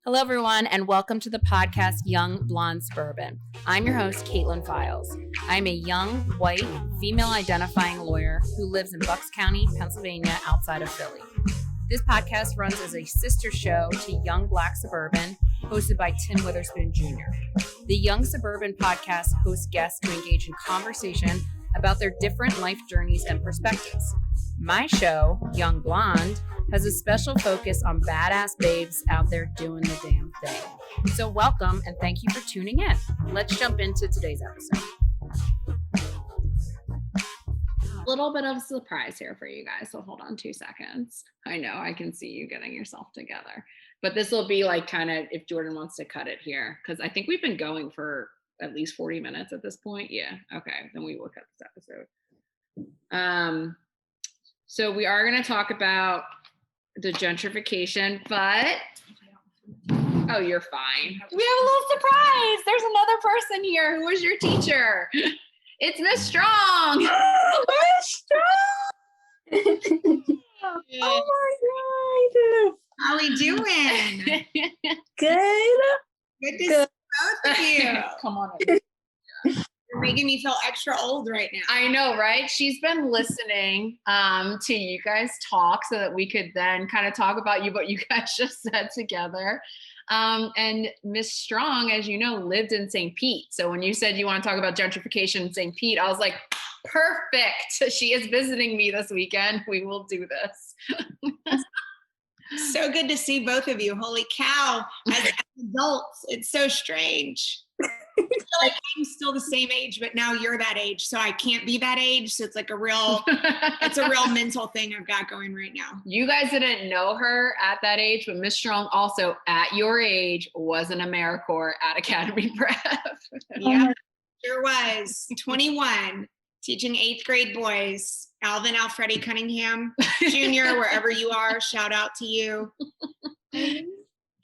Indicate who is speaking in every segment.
Speaker 1: Hello, everyone, and welcome to the podcast Young Black Suburban. I'm your host, Kaitlin Files. I'm a young, white, female-identifying lawyer who lives in Bucks County, Pennsylvania, outside of Philly. This podcast runs as a sister show to Young Black Suburban, hosted by Tim Witherspoon Jr. The Young Suburban podcast hosts guests to engage in conversation about their different life journeys and perspectives. My show, Young Blonde, has a special focus on badass babes out there doing the damn thing. So welcome and thank you for tuning in. Let's jump into today's episode. A little bit of a surprise here for you guys, so hold on 2 seconds. I know, I can see you getting yourself together. But this will be like kind of if Jordan wants to cut it here, because I think we've been going for at least 40 minutes at this point. Yeah, okay, then we will cut this episode. So we are going to talk about the gentrification, but oh, you're fine. We have a little surprise. There's another person here who was your teacher. It's Miss Strong.
Speaker 2: Miss Strong. Oh my God.
Speaker 3: How we doing?
Speaker 2: Good.
Speaker 3: Good to see both of you.
Speaker 1: Come on.
Speaker 3: You're making me feel extra old right now.
Speaker 1: I know, right? She's been listening to you guys talk so that we could then kind of talk about what you guys just said together. And Miss Strong, as you know, lived in St. Pete. So when you said you want to talk about gentrification in St. Pete, I was like, perfect. She is visiting me this weekend. We will do this.
Speaker 3: So good to see both of you. Holy cow. As adults, it's so strange. I feel like I'm still the same age, but now you're that age, so I can't be that age. So it's like it's a real mental thing I've got going right now.
Speaker 1: You guys didn't know her at that age, but Miss Strong also at your age was an AmeriCorps at Academy Prep.
Speaker 3: Yeah, sure was. 21, teaching 8th grade boys. Alvin Alfredi Cunningham Jr., wherever you are, shout out to you.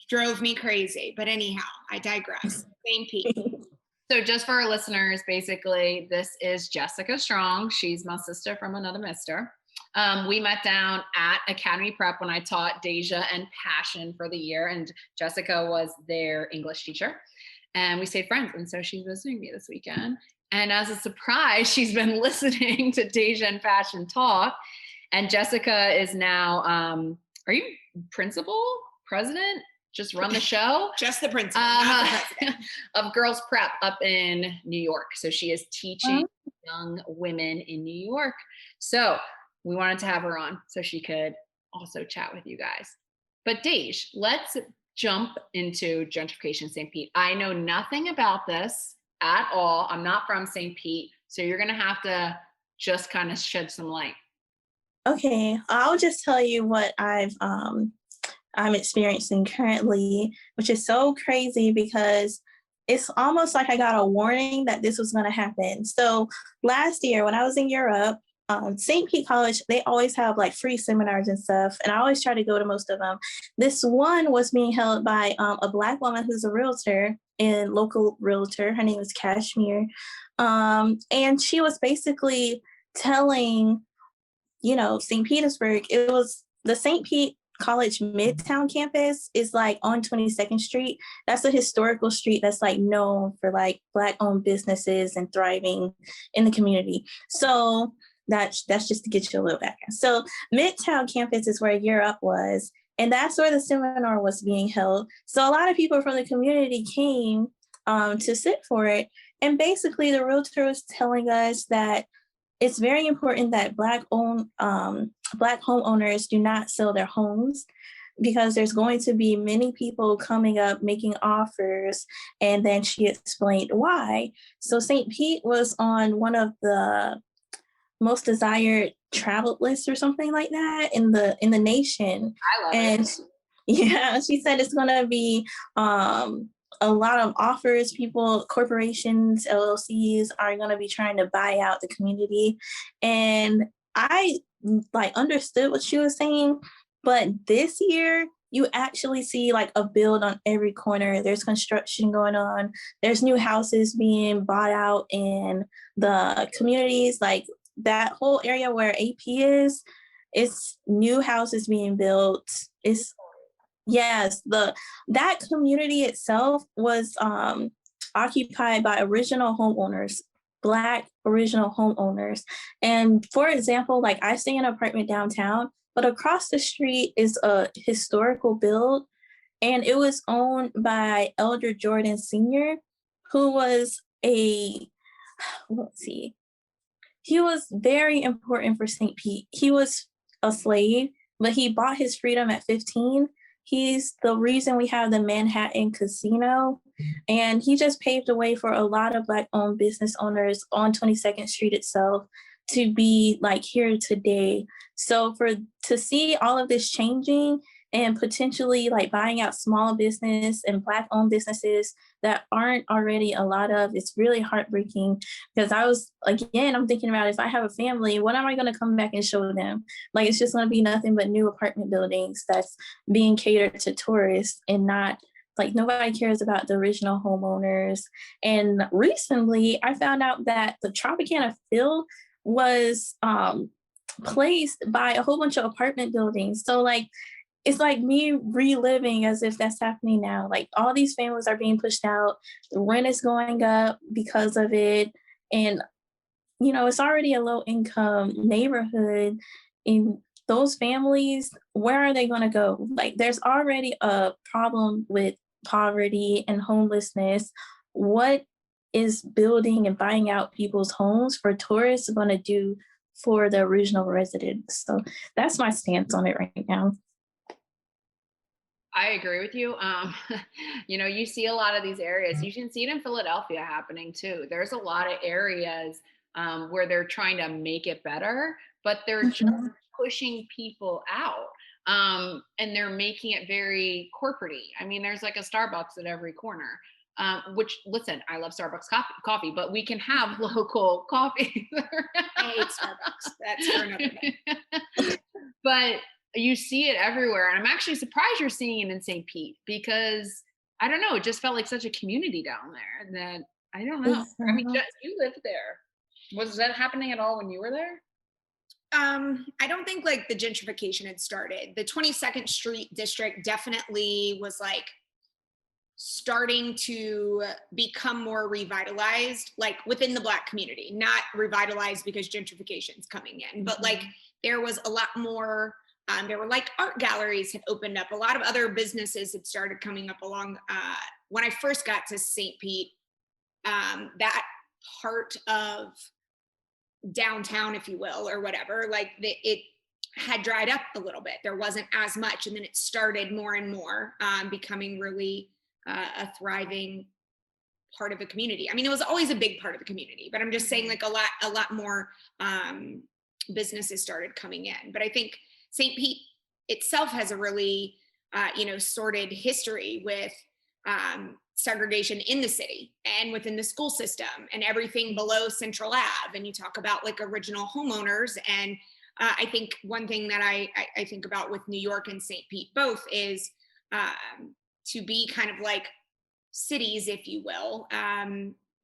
Speaker 3: Drove me crazy, but anyhow, I digress. Same Pete.
Speaker 1: So just for our listeners, basically, this is Jessica Strong. She's my sister from another mister. We met down at Academy Prep when I taught Deja and Passion for the year, and Jessica was their English teacher, and we stayed friends, and so she's visiting me this weekend. And as a surprise, she's been listening to Deja and Passion talk, and Jessica is now, are you principal, president? Just run the show?
Speaker 3: Just the principal, not the president.
Speaker 1: Of Girls Prep up in New York. So she is teaching young women in New York. So we wanted to have her on so she could also chat with you guys. But Dej, let's jump into gentrification in St. Pete. I know nothing about this at all. I'm not from St. Pete. So you're going to have to just kind of shed some light.
Speaker 2: Okay, I'll just tell you what I'm experiencing currently, which is so crazy because it's almost like I got a warning that this was going to happen. So last year when I was in Europe, St. Pete College, they always have like free seminars and stuff. And I always try to go to most of them. This one was being held by a Black woman who's a realtor and local realtor. Her name is Kashmir. And she was basically telling, St. Petersburg, it was the St. Pete College Midtown campus is like on 22nd Street. That's a historical street that's like known for like Black owned businesses and thriving in the community. So that's just to get you a little background. So Midtown campus is where Europe was, and that's where the seminar was being held. So a lot of people from the community came to sit for it. And basically the realtor was telling us that it's very important that Black homeowners do not sell their homes because there's going to be many people coming up making offers. And then she explained why. So St. Pete was on one of the most desired travel lists or something like that in the nation.
Speaker 1: I love it.
Speaker 2: Yeah, she said it's going to be a lot of offers. Corporations, LLCs are going to be trying to buy out the community. And I understood what she was saying. But this year, you actually see like a build on every corner. There's construction going on. There's new houses being bought out in the communities. Like that whole area where AP is, it's new houses being built. Yes, that community itself was occupied by original homeowners, Black original homeowners. And for example, like I stay in an apartment downtown, but across the street is a historical build, and it was owned by Elder Jordan Sr., who was let's see, he was very important for St. Pete. He was a slave, but he bought his freedom at 15. He's the reason we have the Manhattan Casino. And he just paved the way for a lot of Black-owned business owners on 22nd Street itself to be like here today. So to see all of this changing and potentially like buying out small business and Black-owned businesses that aren't already a lot of, it's really heartbreaking, because I'm thinking about, if I have a family, what am I going to come back and show them? Like, it's just going to be nothing but new apartment buildings that's being catered to tourists, and not like, nobody cares about the original homeowners. And recently I found out that the Tropicana Field was placed by a whole bunch of apartment buildings. So like, it's like me reliving as if that's happening now. Like, all these families are being pushed out. The rent is going up because of it. And, it's already a low income neighborhood. In those families, where are they going to go? Like, there's already a problem with poverty and homelessness. What is building and buying out people's homes for tourists going to do for the original residents? So that's my stance on it right now.
Speaker 1: I agree with you. You see a lot of these areas. You can see it in Philadelphia happening too. There's a lot of areas where they're trying to make it better, but they're just pushing people out. And they're making it very corporate-y. I mean, there's like a Starbucks at every corner. Which, listen, I love Starbucks coffee, but we can have local coffee.
Speaker 3: I hate Starbucks. That's for another day.
Speaker 1: But you see it everywhere. And I'm actually surprised you're seeing it in St. Pete, because I don't know, it just felt like such a community down there that I don't know. I mean, you lived there. Was that happening at all when you were there?
Speaker 3: I don't think like the gentrification had started. The 22nd Street district definitely was like starting to become more revitalized, like within the Black community, not revitalized because gentrification is coming in, but like there was a lot more. There were like art galleries had opened up. A lot of other businesses had started coming up along. When I first got to St. Pete, that part of downtown, if you will, or whatever, like it had dried up a little bit. There wasn't as much. And then it started more and more becoming really a thriving part of the community. I mean, it was always a big part of the community, but I'm just saying like a lot more businesses started coming in. But I think St. Pete itself has a really, sordid history with segregation in the city and within the school system and everything below Central Ave. And you talk about like original homeowners. And I think one thing that I think about with New York and St. Pete both is to be kind of like cities, if you will,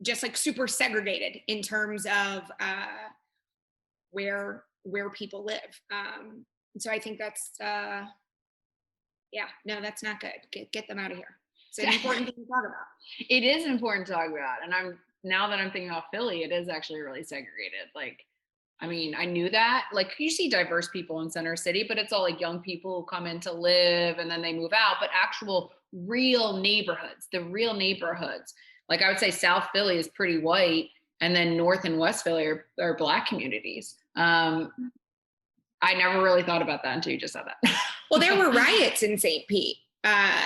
Speaker 3: just like super segregated in terms of where people live. So I think that's, that's not good. Get them out of here. It's an important thing to talk about.
Speaker 1: It is important to talk about. And now that I'm thinking about Philly, it is actually really segregated. Like, I mean, I knew that. Like, you see diverse people in Center City, but it's all like young people who come in to live and then they move out. But actual real neighborhoods, like I would say South Philly is pretty white, and then North and West Philly are Black communities. I never really thought about that until you just said that.
Speaker 3: Well, there were riots in St. Pete.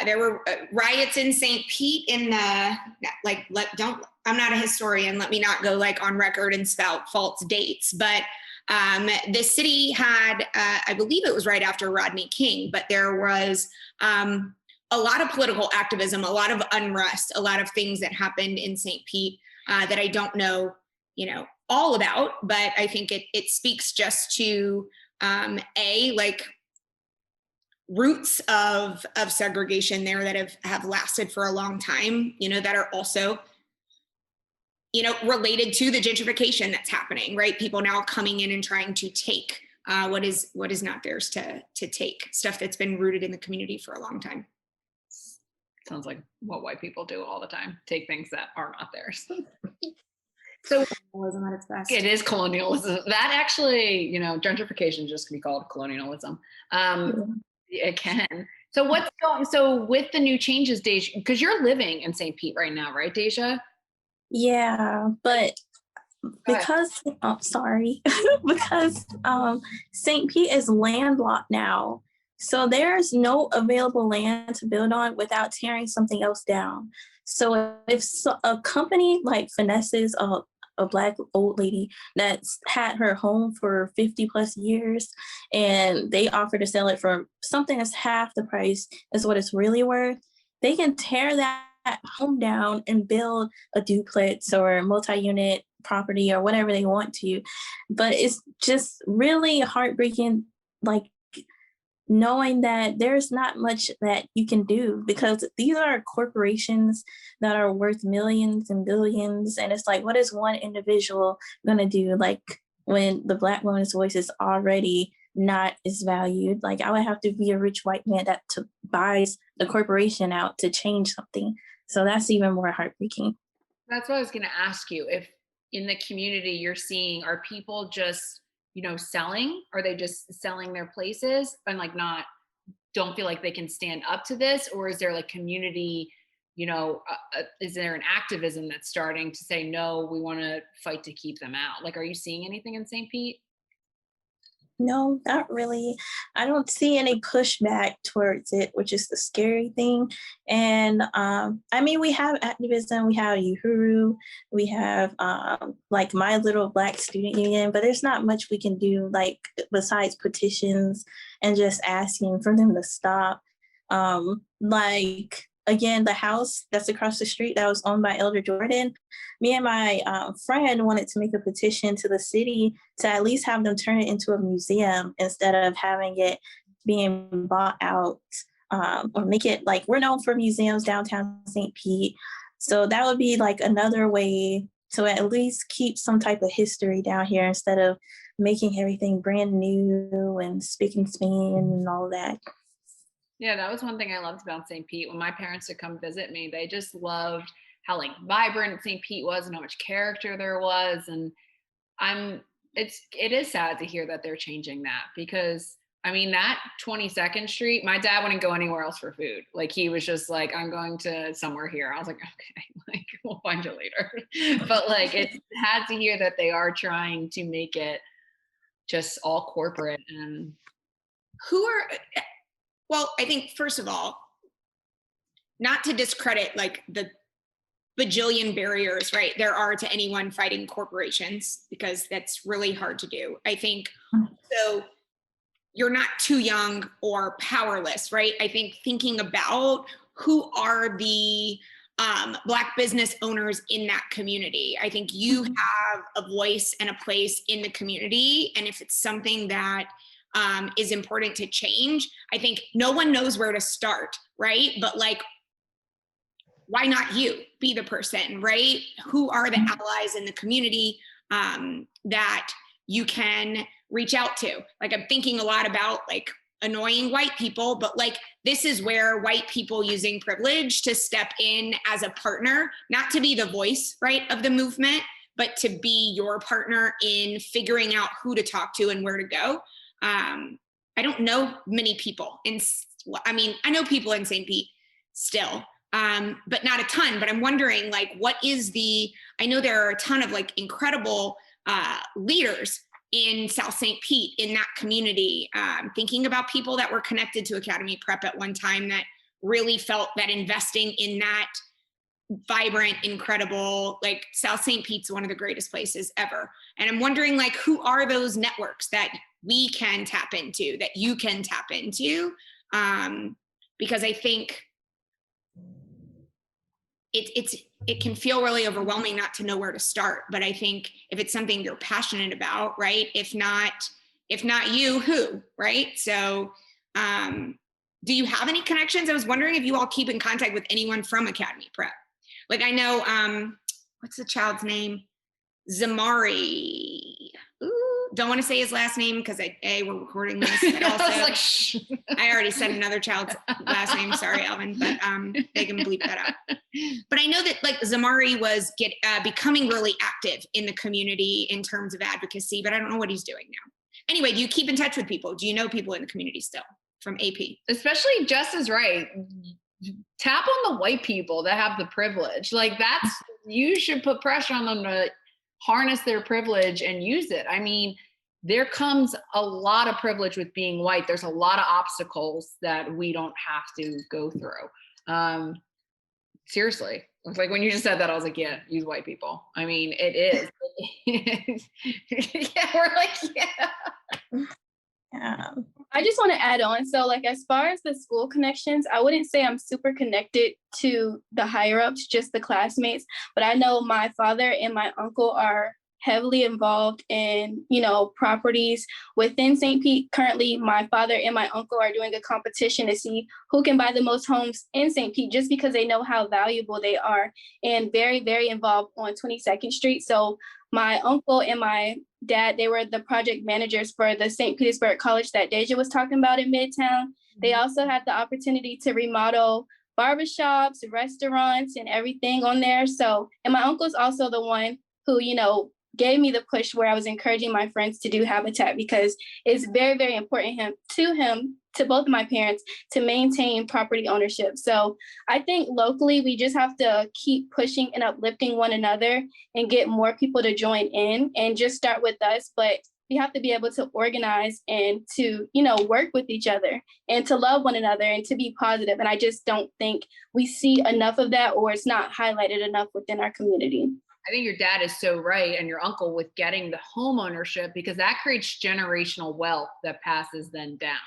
Speaker 3: There were riots in St. Pete in the, like, I'm not a historian. Let me not go like on record and spout false dates, but the city had, I believe it was right after Rodney King, but there was a lot of political activism, a lot of unrest, a lot of things that happened in St. Pete that I don't know, all about, but I think it speaks just to like roots of segregation there that have lasted for a long time, that are also, related to the gentrification that's happening, right? People now coming in and trying to take what is not theirs to take, stuff that's been rooted in the community for a long time.
Speaker 1: Sounds like what white people do all the time, take things that are not theirs.
Speaker 3: So colonialism at its best.
Speaker 1: It is colonialism. That actually, gentrification just can be called colonialism. It can. So so with the new changes, Deja, because you're living in St. Pete right now, right, Deja?
Speaker 2: Yeah, but because because St. Pete is landlocked now. So there's no available land to build on without tearing something else down. So if a company like finesses a Black old lady that's had her home for 50 plus years, and they offer to sell it for something that's half the price as what it's really worth, they can tear that home down and build a duplex or multi-unit property or whatever they want to. But it's just really heartbreaking, like, knowing that there's not much that you can do, because these are corporations that are worth millions and billions. And it's like, what is one individual going to do? Like, when the Black woman's voice is already not as valued, like, I would have to be a rich white man that buys the corporation out to change something. So that's even more heartbreaking.
Speaker 1: That's what I was going to ask you. If in the community you're seeing, are people just selling? Are they just selling their places and like don't feel like they can stand up to this? Or is there like community, is there an activism that's starting to say, no, we want to fight to keep them out? Like, are you seeing anything in St. Pete?
Speaker 2: No, not really. I don't see any pushback towards it, which is the scary thing. And we have activism, we have Uhuru, we have like My Little Black Student Union, but there's not much we can do, like, besides petitions and just asking for them to stop. Again, the house that's across the street that was owned by Elder Jordan, me and my friend wanted to make a petition to the city to at least have them turn it into a museum instead of having it being bought out, or make it, like, we're known for museums downtown St. Pete. So that would be like another way to at least keep some type of history down here instead of making everything brand new and spick and span and all of that.
Speaker 1: Yeah, that was one thing I loved about St. Pete. When my parents would come visit me, they just loved how like vibrant St. Pete was and how much character there was. And it is sad to hear that they're changing that, because that 22nd Street, my dad wouldn't go anywhere else for food. Like, he was just like, I'm going to somewhere here. I was like, okay, like, we'll find you later. But like, it's sad to hear that they are trying to make it just all corporate. And
Speaker 3: well, I think, first of all, not to discredit like the bajillion barriers, right, there are to anyone fighting corporations, because that's really hard to do. I think so you're not too young or powerless, right? I think thinking about who are the Black business owners in that community. I think you have a voice and a place in the community. And if it's something that is important to change, I think no one knows where to start, right? But like, why not you be the person, right? Who are the allies in the community that you can reach out to? Like, I'm thinking a lot about like annoying white people, but like, this is where white people using privilege to step in as a partner, not to be the voice, right, of the movement, but to be your partner in figuring out who to talk to and where to go. I don't know many people I know people in St. Pete still, but not a ton. But I'm wondering, like, I know there are a ton of like incredible leaders in South St. Pete, in that community, thinking about people that were connected to Academy Prep at one time that really felt that investing in that vibrant, incredible, like, South St. Pete's one of the greatest places ever. And I'm wondering, like, who are those networks that we can tap into, that you can tap into? Because I think it can feel really overwhelming not to know where to start. But I think if it's something you're passionate about, right? If not you, who, right? So, do you have any connections? I was wondering if you all keep in contact with anyone from Academy Prep. Like, I know, what's the child's name? Zamari. Ooh, don't want to say his last name because we're recording this, but also
Speaker 1: I was like, shh.
Speaker 3: I already said another child's last name. Sorry, Alvin, but they can bleep that out. But I know that like Zamari was becoming really active in the community in terms of advocacy, but I don't know what he's doing now. Anyway, do you keep in touch with people? Do you know people in the community still from AP?
Speaker 1: Especially Jess is right. Tap on the white people that have the privilege. Like you should put pressure on them to harness their privilege and use it. I mean, there comes a lot of privilege with being white. There's a lot of obstacles that we don't have to go through. Seriously. It's like when you just said that, I was like, yeah, use white people. I mean, it is. Yeah, we're like, yeah.
Speaker 2: Yeah.
Speaker 4: I just want to add on. So like, as far as the school connections, I wouldn't say I'm super connected to the higher ups, just the classmates, but I know my father and my uncle are heavily involved in, properties within St. Pete. Currently, my father and my uncle are doing a competition to see who can buy the most homes in St. Pete, just because they know how valuable they are, and very, very involved on 22nd Street. So my uncle and my dad, they were the project managers for the St. Petersburg College that Deja was talking about in Midtown. They also had the opportunity to remodel barbershops, restaurants, and everything on there. So, and my uncle's also the one who, gave me the push where I was encouraging my friends to do Habitat, because it's very, very important to both of my parents to maintain property ownership. So I think locally, we just have to keep pushing and uplifting one another and get more people to join in, and just start with us. But we have to be able to organize and to, work with each other and to love one another and to be positive. And I just don't think we see enough of that, or it's not highlighted enough within our community.
Speaker 1: I think your dad is so right, and your uncle, with getting the home ownership, because that creates generational wealth that passes then down.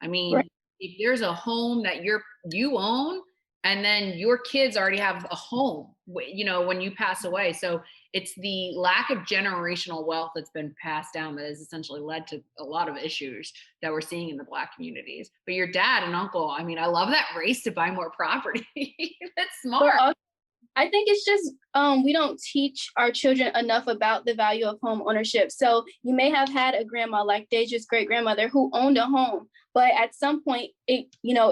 Speaker 1: I mean, right. If there's a home that you own, and then your kids already have a home, when you pass away. So it's the lack of generational wealth that's been passed down that has essentially led to a lot of issues that we're seeing in the Black communities. But your dad and uncle, I mean, I love that race to buy more property. That's smart.
Speaker 4: Well, I think it's just we don't teach our children enough about the value of home ownership. So you may have had a grandma like Deja's great grandmother who owned a home, but at some point it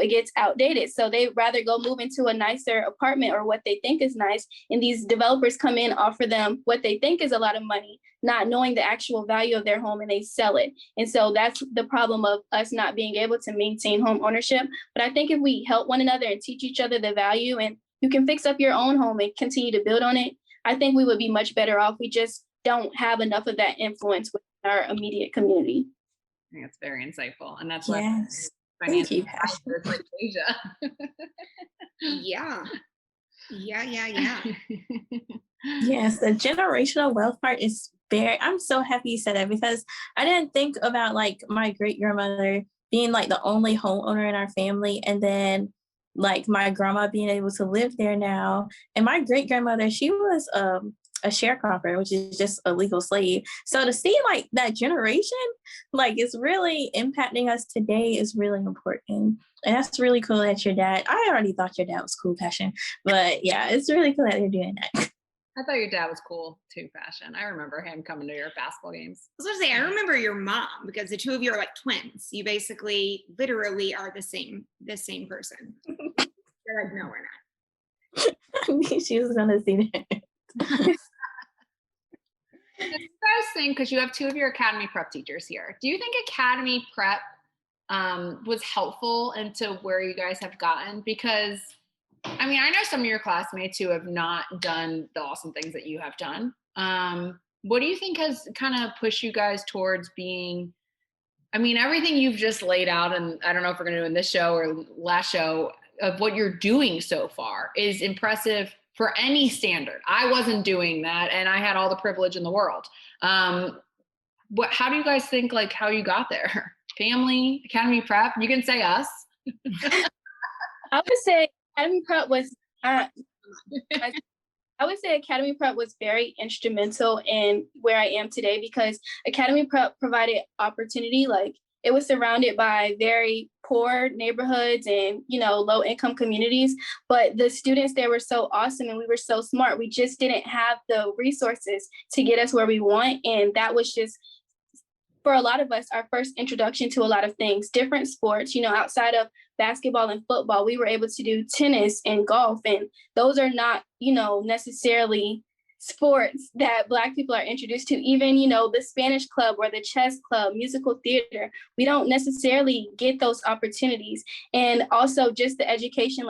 Speaker 4: gets outdated. So they rather go move into a nicer apartment or what they think is nice. And these developers come in, offer them what they think is a lot of money, not knowing the actual value of their home, and they sell it. And so that's the problem of us not being able to maintain home ownership. But I think if we help one another and teach each other the value, and you can fix up your own home and continue to build on it, I think we would be much better off. We just don't have enough of that influence with our immediate community.
Speaker 1: I think that's very insightful. And that's
Speaker 2: yes.
Speaker 1: Why
Speaker 2: Thank you,
Speaker 1: like Asia.
Speaker 3: Yeah.
Speaker 2: Yes, the generational wealth part is I'm so happy you said that, because I didn't think about like my great grandmother being like the only homeowner in our family, and then like my grandma being able to live there now. And my great grandmother, she was a sharecropper, which is just a legal slave. So to see like that generation, like it's really impacting us today is really important. And that's really cool that your dad, I already thought your dad was cool, Passion, but yeah, it's really cool that you're doing that.
Speaker 1: I thought your dad was cool too, Passion. I remember him coming to your basketball games.
Speaker 3: I was going to say, I remember your mom, because the two of you are like twins. You basically literally are the same person. You're like, no, we're not.
Speaker 2: I knew she was going to see that.
Speaker 1: You guys think, because you have two of your academy prep teachers here, do you think academy prep was helpful into where you guys have gotten? Because I mean, I know some of your classmates who have not done the awesome things that you have done. What do you think has kind of pushed you guys towards being, I mean, everything you've just laid out, and I don't know if we're going to do in this show or last show, of what you're doing so far is impressive for any standard. I wasn't doing that, and I had all the privilege in the world. How do you guys think, like, how you got there? Family, academy prep? You can say us.
Speaker 4: I would say academy prep was, I would say academy prep was very instrumental in where I am today, because academy prep provided opportunity. Like, it was surrounded by very poor neighborhoods and, low income communities, but the students there were so awesome and we were so smart. We just didn't have the resources to get us where we want. And that was just for a lot of us, our first introduction to a lot of things, different sports, outside of basketball and football, we were able to do tennis and golf. And those are not, necessarily sports that Black people are introduced to. Even, the Spanish club or the chess club, musical theater, we don't necessarily get those opportunities. And also just the education,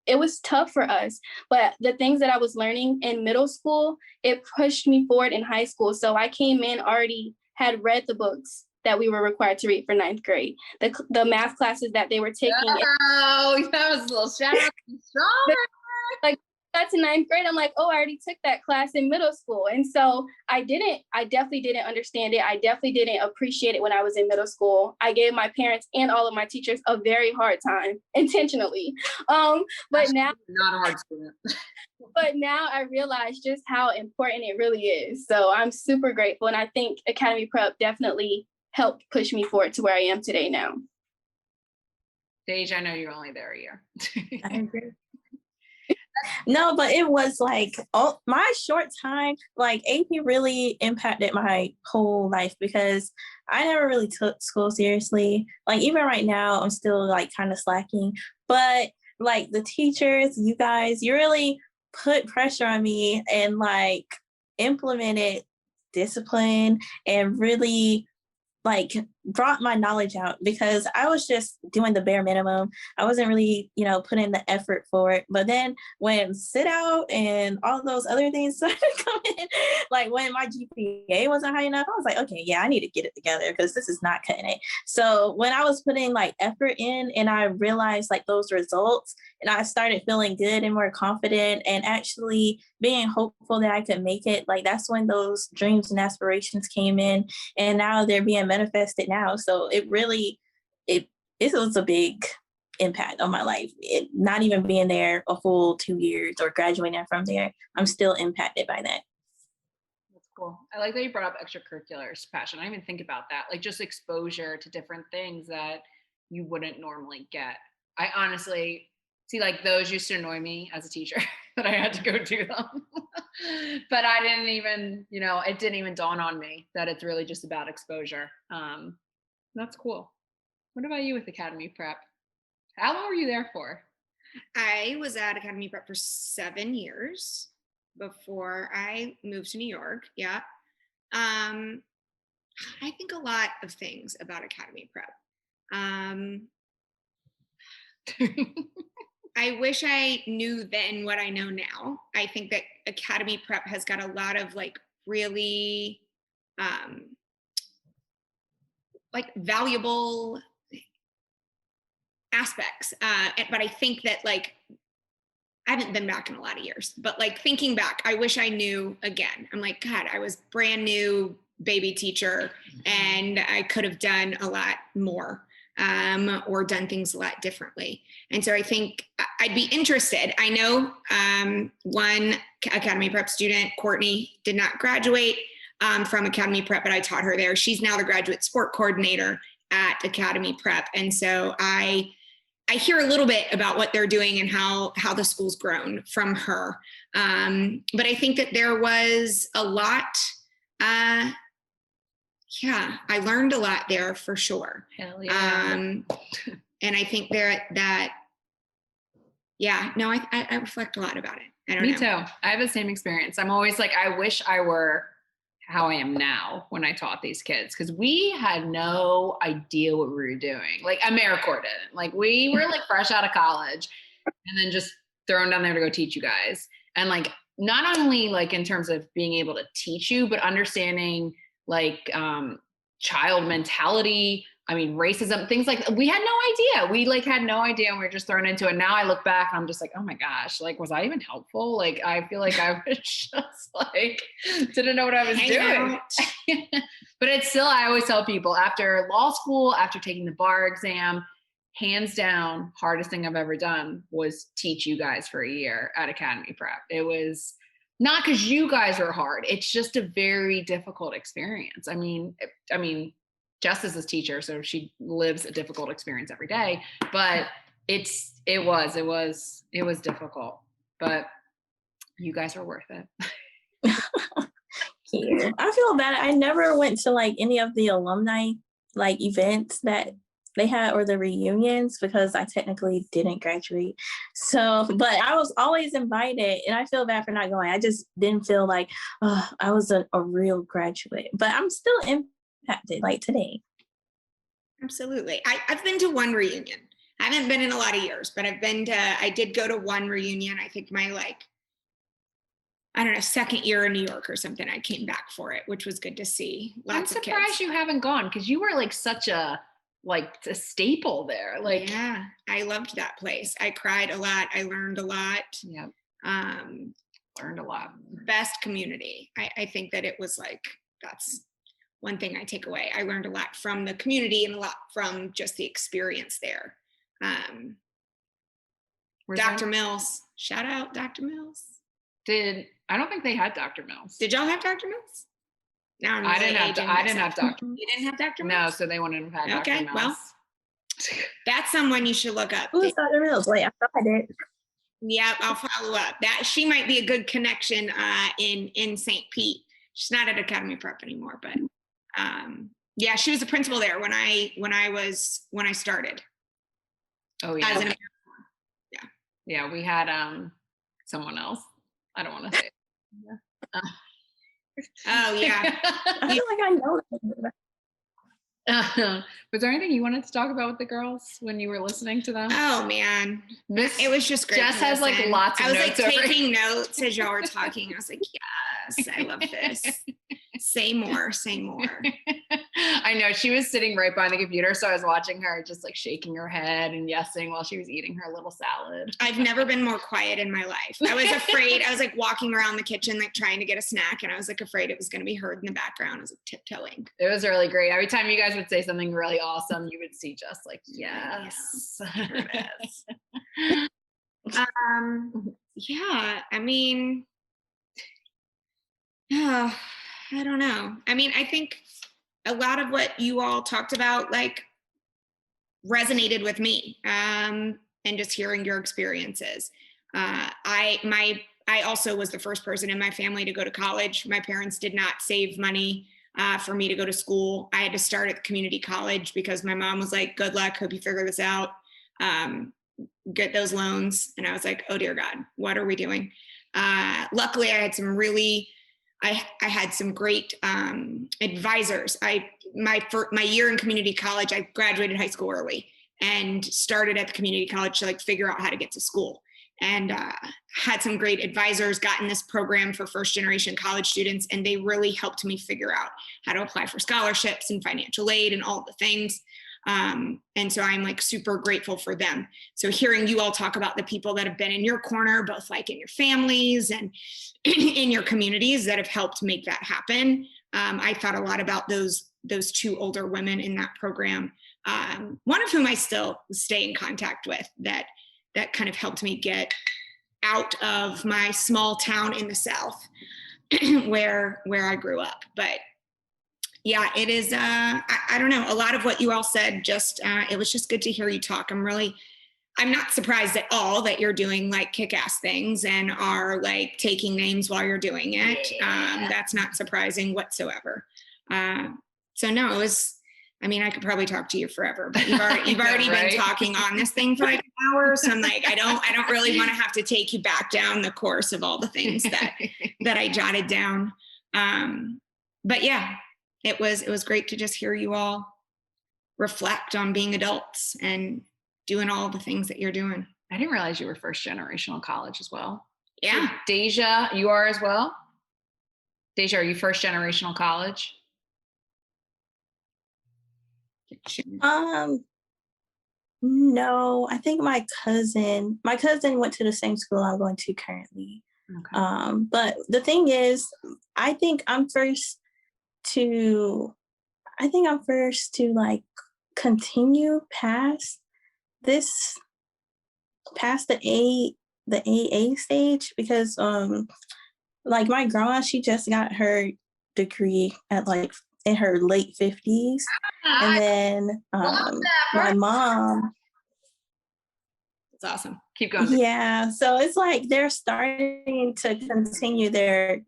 Speaker 4: it was tough for us, but the things that I was learning in middle school, it pushed me forward in high school. So I came in already had read the books that we were required to read for 9th grade, the math classes that they were taking.
Speaker 1: Oh, that was a little shout out to strong.
Speaker 4: Like, got to 9th grade, I'm like, oh, I already took that class in middle school. And so I definitely didn't understand it. I definitely didn't appreciate it when I was in middle school. I gave my parents and all of my teachers a very hard time, intentionally. But now,
Speaker 1: not a hard student.
Speaker 4: But now I realize just how important it really is. So I'm super grateful. And I think Academy Prep definitely helped push me forward to where I am today now.
Speaker 1: Sage, I know you're only there a year.
Speaker 2: I agree. No, but it was my short time, AP really impacted my whole life because I never really took school seriously. Even right now, I'm still kind of slacking, but the teachers, you guys, you really put pressure on me and implemented discipline and really brought my knowledge out because I was just doing the bare minimum. I wasn't really, putting the effort for it. But then when sit out and all those other things started coming, when my GPA wasn't high enough, I was like, okay, yeah, I need to get it together because this is not cutting it. So when I was putting effort in and I realized those results and I started feeling good and more confident and actually being hopeful that I could make it, that's when those dreams and aspirations came in and now they're being manifested now. So it really, it was a big impact on my life. Not even being there a full 2 years or graduating from there, I'm still impacted by that.
Speaker 1: That's cool. I like that you brought up extracurriculars, passion. I didn't even think about that. Just exposure to different things that you wouldn't normally get. I honestly see those used to annoy me as a teacher that I had to go do them. But I didn't even, it didn't even dawn on me that it's really just about exposure. That's cool. What about you with Academy Prep? How long were you there for?
Speaker 3: I was at Academy Prep for 7 years before I moved to New York. Yeah. I think a lot of things about Academy Prep. I wish I knew then what I know now. I think that Academy Prep has got a lot of really valuable aspects. But I think that I haven't been back in a lot of years, but thinking back, I wish I knew again. I'm God, I was brand new baby teacher and I could have done a lot more. Or done things a lot differently. And so I think I'd be interested. I know one Academy Prep student, Courtney, did not graduate from Academy Prep, but I taught her there. She's now the graduate sport coordinator at Academy Prep. And so I hear a little bit about what they're doing and how the school's grown from her. But I think that there was a lot, I learned a lot there for sure.
Speaker 1: Hell yeah.
Speaker 3: And I think I reflect a lot about it. I don't know.
Speaker 1: Me too. I have the same experience. I'm always I wish I were how I am now when I taught these kids, because we had no idea what we were doing. AmeriCorps didn't. We were fresh out of college and then just thrown down there to go teach you guys. And not only in terms of being able to teach you, but understanding child mentality, racism, things we had no idea. We had no idea and we were just thrown into it. Now I look back and I'm just oh my gosh, was I even helpful? I feel I was just didn't know what I was doing. But it's still, I always tell people after law school, after taking the bar exam, hands down, hardest thing I've ever done was teach you guys for a year at Academy Prep. It was not because you guys are hard. It's just a very difficult experience. Jess is a teacher, so she lives a difficult experience every day, but it was difficult, but you guys are worth it.
Speaker 2: you. I feel bad. I never went to like any of the alumni like events that they had or the reunions because I technically didn't graduate. So, but I was always invited and I feel bad for not going. I just didn't feel like I was a real graduate, but I'm still impacted like today.
Speaker 3: Absolutely. I've been to one reunion. I haven't been in a lot of years, but I did go to one reunion. I think my second year in New York or something, I came back for it, which was good to see.
Speaker 1: I'm surprised you haven't gone because you were like such a staple there. Like,
Speaker 3: yeah, I loved that place. I cried a lot. I learned a lot.
Speaker 1: Yeah.
Speaker 3: Learned a lot. Best community. I think that it was that's one thing I take away. I learned a lot from the community and a lot from just the experience there. Dr. Mills, shout out Dr. Mills.
Speaker 1: I don't think they had Dr. Mills.
Speaker 3: Did y'all have Dr. Mills? No,
Speaker 1: I didn't have Dr.
Speaker 3: You didn't have Dr. Mills?
Speaker 1: No, so they wouldn't have had Dr. Mills.
Speaker 3: Well, that's someone you should look up.
Speaker 2: Who's Dr. Mills? Wait, I thought I did.
Speaker 3: Yeah, I'll follow up. That she might be a good connection in St. Pete. She's not at Academy Prep anymore, but yeah, she was a principal there when I started.
Speaker 1: Oh yeah.
Speaker 3: As an
Speaker 1: yeah, we had someone else. I don't want to say it.
Speaker 3: Oh yeah.
Speaker 2: I feel like I know that.
Speaker 1: Was there anything you wanted to talk about with the girls when you were listening to them?
Speaker 3: Oh man, it was just great.
Speaker 1: Jess has like lots of notes.
Speaker 3: I was taking notes as y'all were talking. I was like, yes, I love this. Say more.
Speaker 1: I know, she was sitting right behind the computer, so I was watching her just shaking her head and yesing while she was eating her little salad.
Speaker 3: I've never been more quiet in my life. I was afraid. I was walking around the kitchen trying to get a snack, and I was afraid it was going to be heard in the background. I was tiptoeing.
Speaker 1: It was really great. Every time you guys would say something really awesome, you would see just yes.
Speaker 3: Yeah, I mean, I don't know. I mean, I think a lot of what you all talked about resonated with me, and just hearing your experiences. I also was the first person in my family to go to college. My parents did not save money for me to go to school. I had to start at the community college because my mom was like, good luck, hope you figure this out, get those loans. And I was like, oh dear God, what are we doing? Luckily I had some I had some great advisors. My year in community college, I graduated high school early and started at the community college to figure out how to get to school, and had some great advisors, got in this program for first generation college students, and they really helped me figure out how to apply for scholarships and financial aid and all the things. And so I'm super grateful for them. So hearing you all talk about the people that have been in your corner, both in your families and in your communities that have helped make that happen. I thought a lot about those two older women in that program. One of whom I still stay in contact with, that kind of helped me get out of my small town in the South where I grew up. But yeah, it is, I don't know, a lot of what you all said, it was just good to hear you talk. I'm not surprised at all that you're doing kick-ass things and are taking names while you're doing it. Yeah. That's not surprising whatsoever. So no, it was, I could probably talk to you forever, but you've already right? been talking on this thing for an hour. So I'm I don't really want to have to take you back down the course of all the things that I jotted down. But yeah, it was great to just hear you all reflect on being adults and doing all the things that you're doing.
Speaker 1: I didn't realize you were first generational college as well.
Speaker 3: Yeah.
Speaker 1: So Deja, you are as well? Deja, are you first generational college?
Speaker 2: No, I think my cousin went to the same school I'm going to currently. Okay. But the thing is, I think I'm first to continue past the AA stage, because my grandma, she just got her degree at in her late 50s, and then my mom.
Speaker 3: It's awesome.
Speaker 1: Keep going.
Speaker 2: Yeah, so it's they're starting to continue their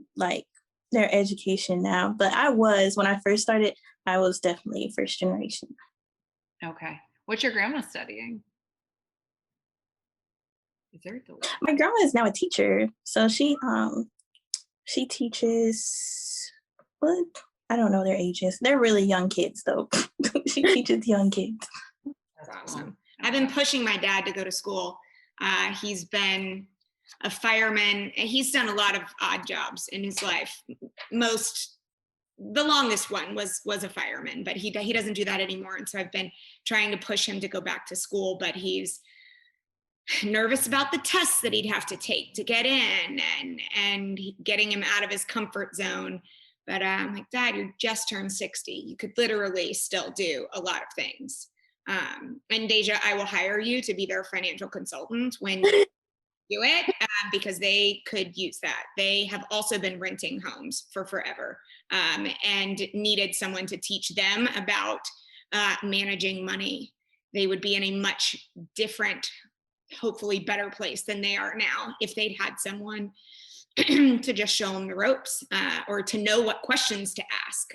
Speaker 2: their education now. But when I first started, I was definitely first generation.
Speaker 1: Okay. What's your grandma studying? Is there
Speaker 2: My grandma is now a teacher. So she teaches, what? I don't know their ages. They're really young kids though. She teaches young kids.
Speaker 3: That's awesome. I've been pushing my dad to go to school. He's been a fireman. He's done a lot of odd jobs in his life. The longest one was a fireman, but he doesn't do that anymore. And so I've been trying to push him to go back to school, but he's nervous about the tests that he'd have to take to get in, and getting him out of his comfort zone. But I'm like, Dad, you just turned 60. You could literally still do a lot of things. And Deja, I will hire you to be their financial consultant when you do it, because they could use that. They have also been renting homes for forever, and needed someone to teach them about managing money. They would be in a much different, hopefully better place than they are now if they'd had someone to just show them the ropes, or to know what questions to ask.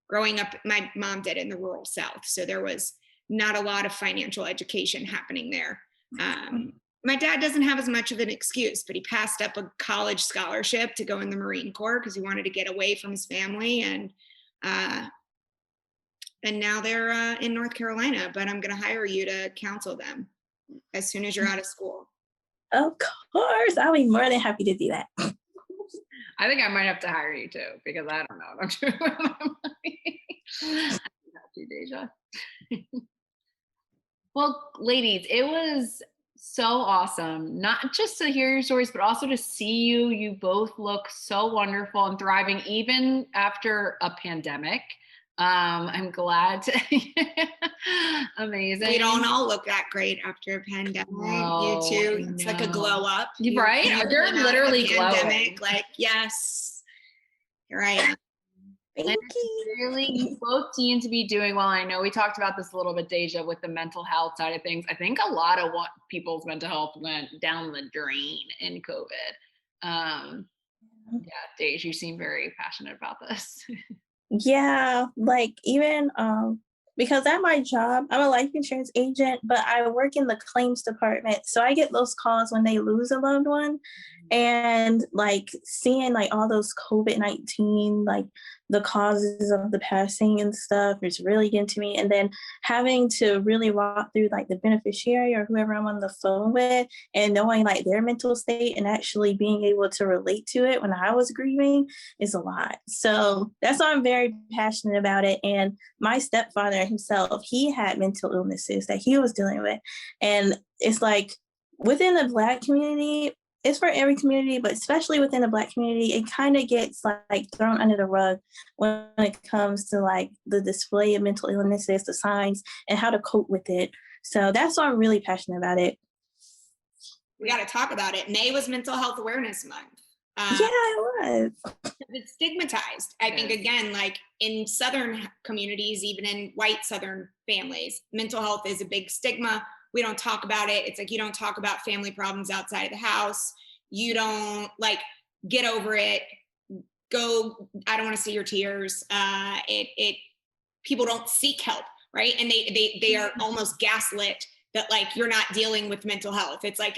Speaker 3: Growing up, my mom did in the rural South, so there was not a lot of financial education happening there. My dad doesn't have as much of an excuse, but he passed up a college scholarship to go in the Marine Corps because he wanted to get away from his family, and now they're in North Carolina. But I'm going to hire you to counsel them as soon as you're out of school.
Speaker 2: Of course, I'll be more than happy to do that.
Speaker 1: I think I might have to hire you too, because I don't know what I'm doing with my money. I got you, Deja. Well, ladies, it was so awesome, not just to hear your stories, but also to see you. You both look so wonderful and thriving, even after a pandemic. I'm glad to amazing.
Speaker 3: We don't all look that great after a pandemic. You too. It's like a glow up.
Speaker 1: Right? You're literally glowing.
Speaker 3: Like, yes, here I am.
Speaker 2: Thank you.
Speaker 1: Really, you both seem to be doing well. I know we talked about this a little bit, Deja, with the mental health side of things. I think a lot of what people's mental health went down the drain in COVID. Yeah, Deja, you seem very passionate about this.
Speaker 2: Yeah, like even because at my job, I'm a life insurance agent, but I work in the claims department. So I get those calls when they lose a loved one. And like seeing like all those COVID-19, like the causes of the passing and stuff is really getting to me. And then having to really walk through like the beneficiary or whoever I'm on the phone with and knowing like their mental state and actually being able to relate to it when I was grieving is a lot. So that's why I'm very passionate about it. And my stepfather himself, he had mental illnesses that he was dealing with. And it's like within the Black community, it's for every community, but especially within the Black community, it kind of gets like thrown under the rug when it comes to like the display of mental illnesses, the signs, and how to cope with it. So that's why I'm really passionate about it.
Speaker 3: We got to talk about it. May was Mental Health Awareness Month.
Speaker 2: Yeah, it was.
Speaker 3: It's stigmatized. I think, again, like in Southern communities, even in white Southern families, mental health is a big stigma. We don't talk about it. It's like you don't talk about family problems outside of the house. You don't like get over it. Go. I don't want to see your tears. People don't seek help, right? And they are almost gaslit that like you're not dealing with mental health. It's like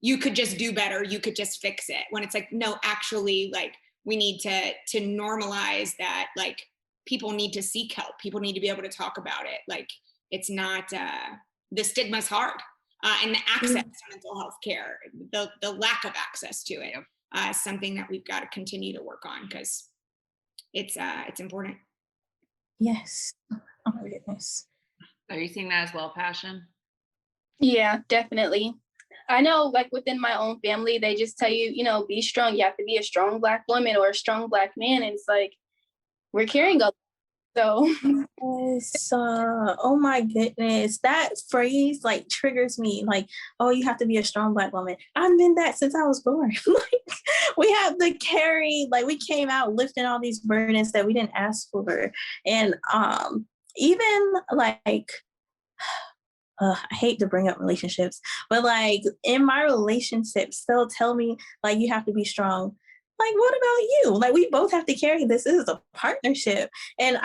Speaker 3: you could just do better. You could just fix it. When it's like no, actually, like we need to normalize that. Like people need to seek help. People need to be able to talk about it. Like it's not. The stigma is hard, and the access to mental health care, the lack of access to it, is something that we've got to continue to work on because it's important.
Speaker 2: Yes. Oh my goodness.
Speaker 1: Are you seeing that as well, Passion?
Speaker 4: Yeah, definitely. I know, like within my own family, they just tell you, be strong. You have to be a strong Black woman or a strong Black man. And it's like we're carrying a. So,
Speaker 2: yes, oh my goodness, that phrase like triggers me. Like, oh, you have to be a strong Black woman. I've been that since I was born. Like, we have to carry. Like, we came out lifting all these burdens that we didn't ask for, and even like. I hate to bring up relationships, but like in my relationships, they'll tell me like you have to be strong. like, what about you? Like, we both have to carry this. This is a partnership. And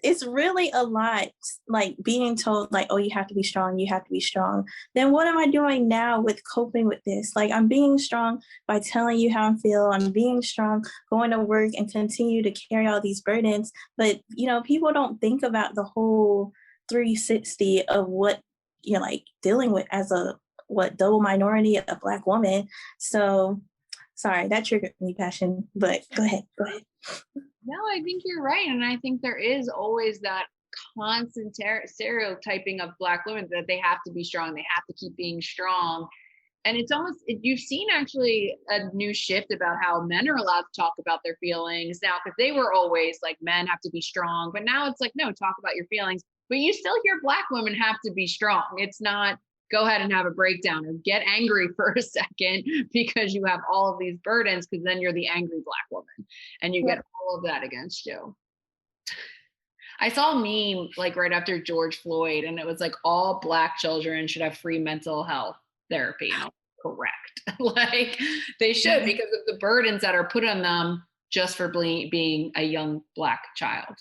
Speaker 2: it's really a lot, like being told like, oh, you have to be strong, you have to be strong. Then what am I doing now with coping with this? Like, I'm being strong by telling you how I feel. I'm being strong, going to work and continue to carry all these burdens. But, people don't think about the whole 360 of what you're like dealing with as a double minority, a Black woman. So sorry, that triggered me, Passion, but go ahead.
Speaker 1: No, I think you're right. And I think there is always that constant stereotyping of Black women that they have to be strong. They have to keep being strong. And it's almost, you've seen actually a new shift about how men are allowed to talk about their feelings now, because they were always like, men have to be strong. But now it's like, no, talk about your feelings. But you still hear Black women have to be strong. It's not, go ahead and have a breakdown or get angry for a second because you have all of these burdens, because then you're the angry Black woman and you get all of that against you. I saw a meme like right after George Floyd, and it was like, all Black children should have free mental health therapy. And I'm correct. Like, they should, because of the burdens that are put on them just for being a young Black child.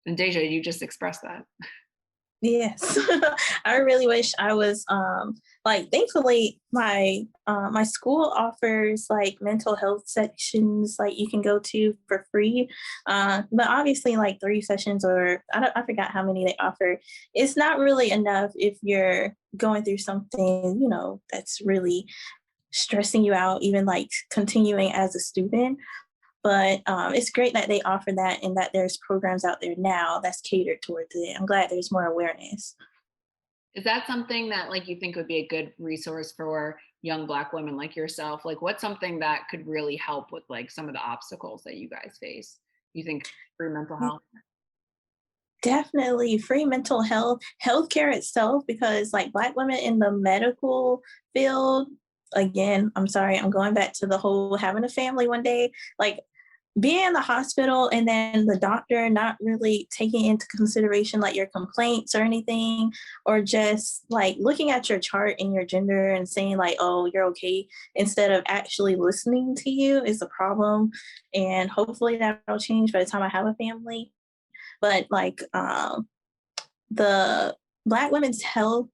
Speaker 1: And Deja, you just expressed that.
Speaker 2: Yes, I really wish I was thankfully my school offers like mental health sections like you can go to for free. But obviously like 3 sessions, or I forgot how many they offer. It's not really enough if you're going through something, that's really stressing you out, even like continuing as a student. But it's great that they offer that and that there's programs out there now that's catered towards it. I'm glad there's more awareness.
Speaker 1: Is that something that like you think would be a good resource for young Black women like yourself? Like, what's something that could really help with like some of the obstacles that you guys face? You think free mental health?
Speaker 2: Definitely free mental health, healthcare itself, because like Black women in the medical field, again, I'm sorry, I'm going back to the whole having a family one day, like being in the hospital and then the doctor not really taking into consideration like your complaints or anything, or just like looking at your chart and your gender and saying like, oh, you're okay, instead of actually listening to you is a problem. And hopefully that'll change by the time I have a family. But like the Black women's health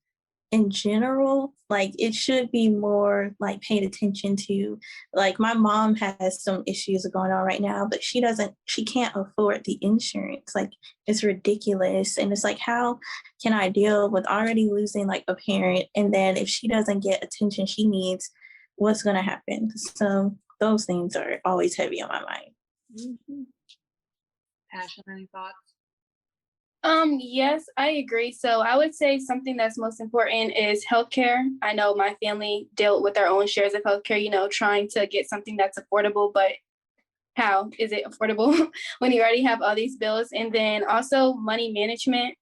Speaker 2: in general, like it should be more like paid attention to. Like my mom has some issues going on right now, but she can't afford the insurance. Like it's ridiculous. And it's like, how can I deal with already losing like a parent? And then if she doesn't get attention she needs, what's going to happen? So those things are always heavy on my mind.
Speaker 1: Mm-hmm. Passion, any thoughts?
Speaker 4: Yes, I agree. So I would say something that's most important is healthcare. I know my family dealt with their own shares of healthcare, trying to get something that's affordable, but how is it affordable when you already have all these bills? And then also money management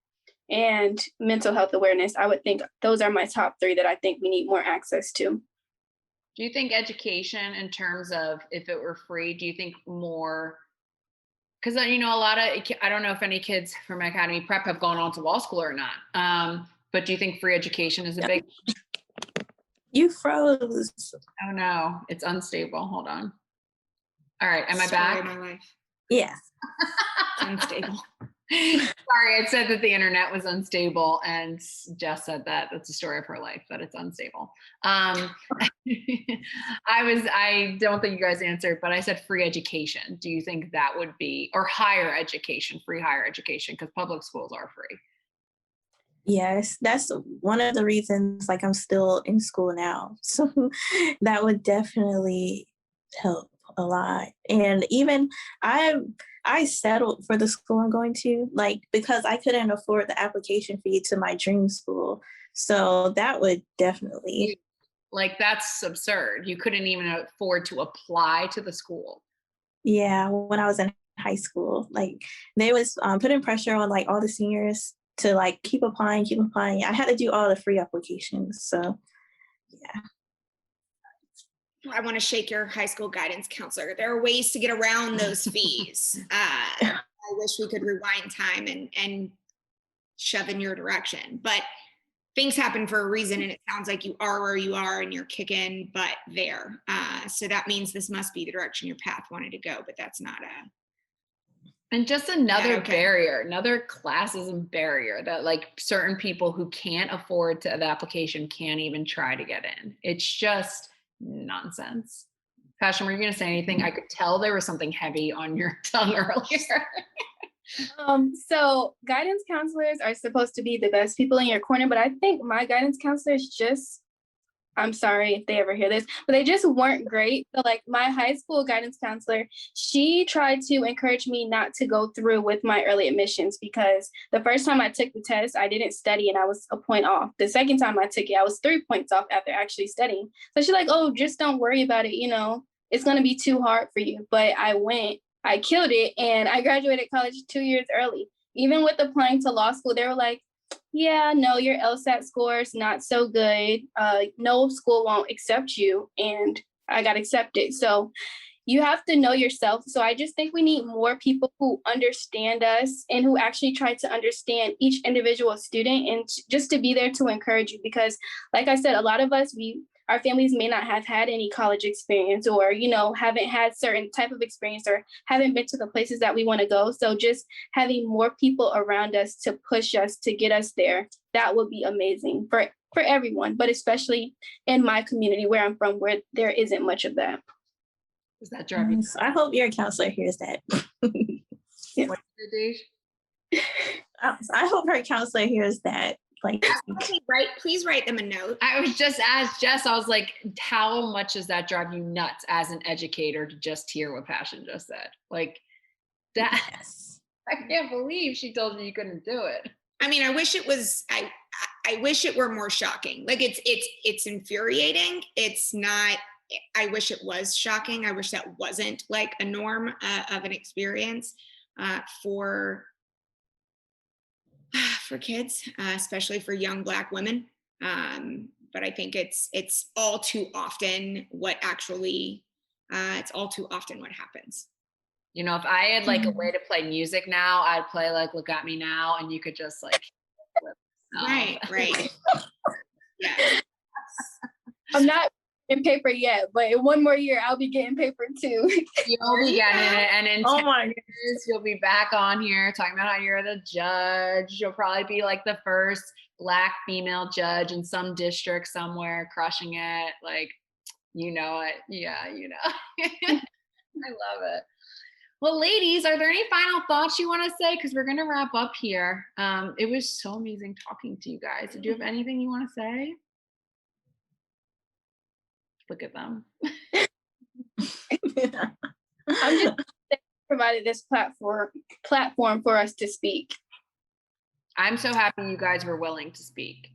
Speaker 4: and mental health awareness. I would think those are my top 3 that I think we need more access to.
Speaker 1: Do you think education, in terms of if it were free, do you think more? Because a lot of, I don't know if any kids from Academy Prep have gone on to law school or not. But do you think free education is a big?
Speaker 2: You froze.
Speaker 1: Oh no, it's unstable. Hold on. All right, am I back?
Speaker 3: My life.
Speaker 2: Yes.
Speaker 3: Unstable.
Speaker 1: Sorry, I said that the internet was unstable, and Jess said that that's the story of her life, that it's unstable. I don't think you guys answered, but I said free education. Do you think that would be, or higher education, free higher education, because public schools are free?
Speaker 2: Yes, that's one of the reasons like I'm still in school now. So that would definitely help a lot. And even I settled for the school I'm going to, like, because I couldn't afford the application fee to my dream school. So that would definitely.
Speaker 1: Like, that's absurd. You couldn't even afford to apply to the school.
Speaker 2: Yeah, when I was in high school, like they was putting pressure on like all the seniors to like keep applying. I had to do all the free applications. So yeah.
Speaker 3: I want to shake your high school guidance counselor. There are ways to get around those fees. I wish we could rewind time and shove in your direction. But things happen for a reason, and it sounds like you are where you are and you're kicking butt there. So that means this must be the direction your path wanted to go, but that's not
Speaker 1: and just another
Speaker 3: okay.
Speaker 1: barrier, another classism barrier that like certain people who can't afford the application can't even try to get in. It's just nonsense. Passion, were you going to say anything? I could tell there was something heavy on your tongue earlier.
Speaker 4: So guidance counselors are supposed to be the best people in your corner, but I think my guidance counselors just, I'm sorry if they ever hear this, but they just weren't great. So like my high school guidance counselor, she tried to encourage me not to go through with my early admissions because the first time I took the test, I didn't study and I was a point off. The second time I took it, I was 3 points off after actually studying. So she's like, oh, just don't worry about it. You know, it's going to be too hard for you. But I went. I killed it, and I graduated college 2 years early. Even with applying to law school, they were like, yeah, no, your LSAT score is not so good. No school won't accept you, and I got accepted. So you have to know yourself. So I just think we need more people who understand us and who actually try to understand each individual student and just to be there to encourage you. Because like I said, a lot of us, our families may not have had any college experience or, you know, haven't had certain type of experience or haven't been to the places that we want to go. So just having more people around us to push us to get us there, that would be amazing for everyone, but especially in my community where I'm from, where there isn't much of that.
Speaker 1: Does that drive you?
Speaker 2: I hope your counselor hears that.
Speaker 1: Yeah.
Speaker 2: I hope her counselor hears that. Like,
Speaker 3: please write them a note.
Speaker 1: I was just asked Jess, I was like, how much does that drive you nuts as an educator to just hear what Passion just said? Like that, yes. I can't believe she told you couldn't do it.
Speaker 3: I mean, I wish it was, I wish it were more shocking. Like it's infuriating. It's not, I wish it was shocking. I wish that wasn't like a norm of an experience for kids, especially for young Black women. But I think it's all too often what actually, it's all too often what happens.
Speaker 1: You know, if I had like a way to play music now, I'd play like Look at Me Now, and you could just like.
Speaker 3: Right. Yeah.
Speaker 4: I'm not in paper yet, but in 1 more year, I'll be getting paper too.
Speaker 1: You'll be getting it, and in 10
Speaker 2: my
Speaker 1: years, you'll be back on here talking about how you're the judge. You'll probably be like the first Black female judge in some district somewhere, crushing it. Like, you know it. Yeah, you know. I love it. Well, ladies, are there any final thoughts you want to say? Because we're going to wrap up here. It was so amazing talking to you guys. Did you have anything you want to say? Look at them.
Speaker 4: I'm just provided this platform for us to speak.
Speaker 1: I'm so happy you guys were willing to speak.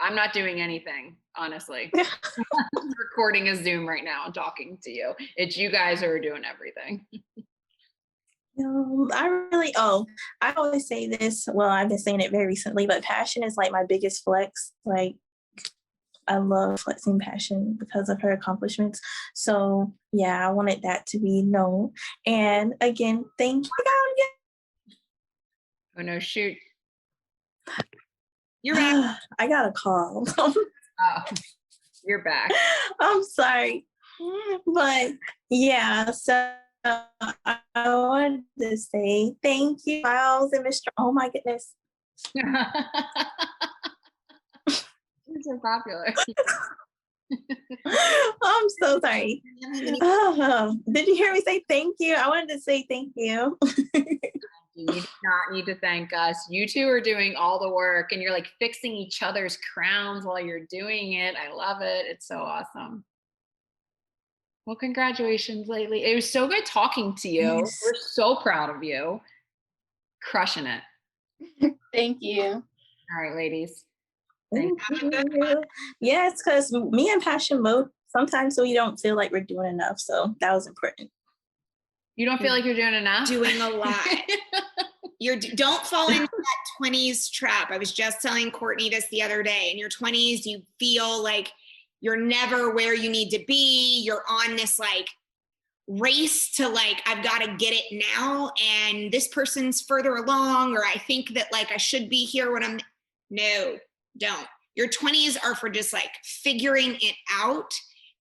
Speaker 1: I'm not doing anything, honestly. I'm recording a Zoom right now and talking to you. It's you guys who are doing everything.
Speaker 2: I always say this, well, I've been saying it very recently, but passion is like my biggest flex. Like, I love flexing passion because of her accomplishments. So yeah, I wanted that to be known. And again, thank you.
Speaker 1: Oh no, shoot.
Speaker 3: You're back.
Speaker 2: I got a call.
Speaker 1: Oh, you're back.
Speaker 2: I'm sorry. But yeah, so I wanted to say thank you, Files and Mr. Oh my goodness.
Speaker 1: You're so popular.
Speaker 2: I'm so sorry. Did you hear me say thank you? I wanted to say thank you.
Speaker 1: You do not need to thank us. You two are doing all the work and you're like fixing each other's crowns while you're doing it. I love it. It's so awesome. Well, congratulations, Lately. It was so good talking to you.
Speaker 2: Yes.
Speaker 1: We're so proud of you. Crushing it.
Speaker 4: Thank you.
Speaker 1: All right, ladies.
Speaker 2: Thank you. Yes, because me and Passion both, sometimes we don't feel like we're doing enough. So that was important.
Speaker 1: You don't feel like you're doing enough?
Speaker 3: Doing a lot. Don't fall into that 20s trap. I was just telling Courtney this the other day. In your 20s, you feel like you're never where you need to be. You're on this like race to like, I've got to get it now. And this person's further along, or I think that like I should be here when no, Don't. Your 20s are for just like figuring it out,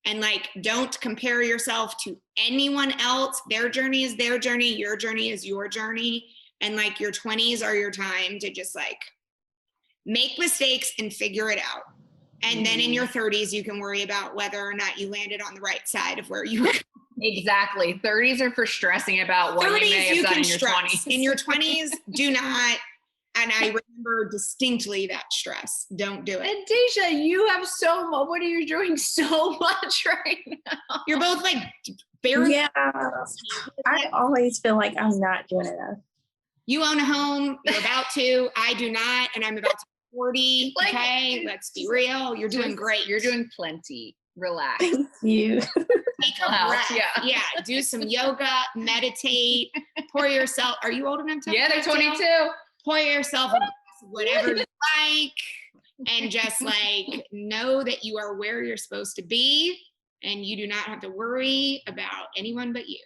Speaker 3: and like, don't compare yourself to anyone else. Their journey is their journey. Your journey is your journey. And like, your 20s are your time to just like make mistakes and figure it out. And then in your 30s, you can worry about whether or not you landed on the right side of where you were.
Speaker 1: Exactly. 30s are for stressing about what you may have done in your 20s.
Speaker 3: In your 20s, do not. And I remember distinctly that stress. Don't do it.
Speaker 1: And Deja, you have so much. What are you doing so much right now?
Speaker 3: You're both like very.
Speaker 2: Yeah. I always feel like I'm not doing enough.
Speaker 3: You own a home. You're about to. I do not. And I'm about to be 40.
Speaker 1: Like,
Speaker 3: okay. Let's be real. You're doing great.
Speaker 1: You're doing plenty. Relax.
Speaker 2: Thank you.
Speaker 3: Take a breath. Yeah. Do some yoga, meditate, pour yourself. Are you old enough to?
Speaker 1: Yeah, they're 22.
Speaker 3: Pour yourself a glass of whatever you like, and just like know that you are where you're supposed to be, and you do not have to worry about anyone but you.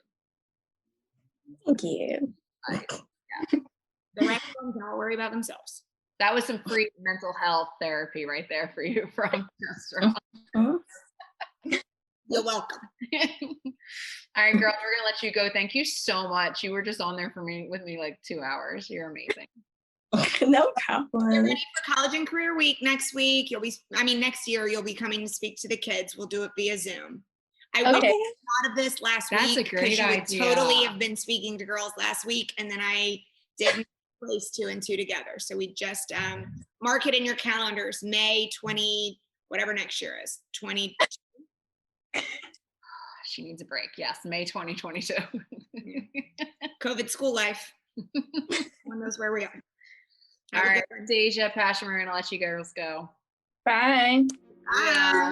Speaker 2: Thank you.
Speaker 3: The rest of them can all worry about themselves.
Speaker 1: That was some free mental health therapy right there for you from Jester.
Speaker 3: You're welcome.
Speaker 1: All right, girls, we're gonna let you go. Thank you so much. You were just on there with me like 2 hours. You're amazing.
Speaker 2: No problem.
Speaker 3: Get ready for College and Career Week next week. Next year you'll be coming to speak to the kids. We'll do it via Zoom. I thought of this last week.
Speaker 1: That's a great idea.
Speaker 3: Would totally have been speaking to girls last week, and then I didn't place 2 and 2 together. So we just mark it in your calendars. May 20, whatever next year is, 20.
Speaker 1: She needs a break. Yes, May 2022.
Speaker 3: COVID school life. One knows where we are.
Speaker 1: All right, Deja, Passion, we're gonna let you girls go.
Speaker 4: Bye.
Speaker 3: Bye.
Speaker 1: Yeah.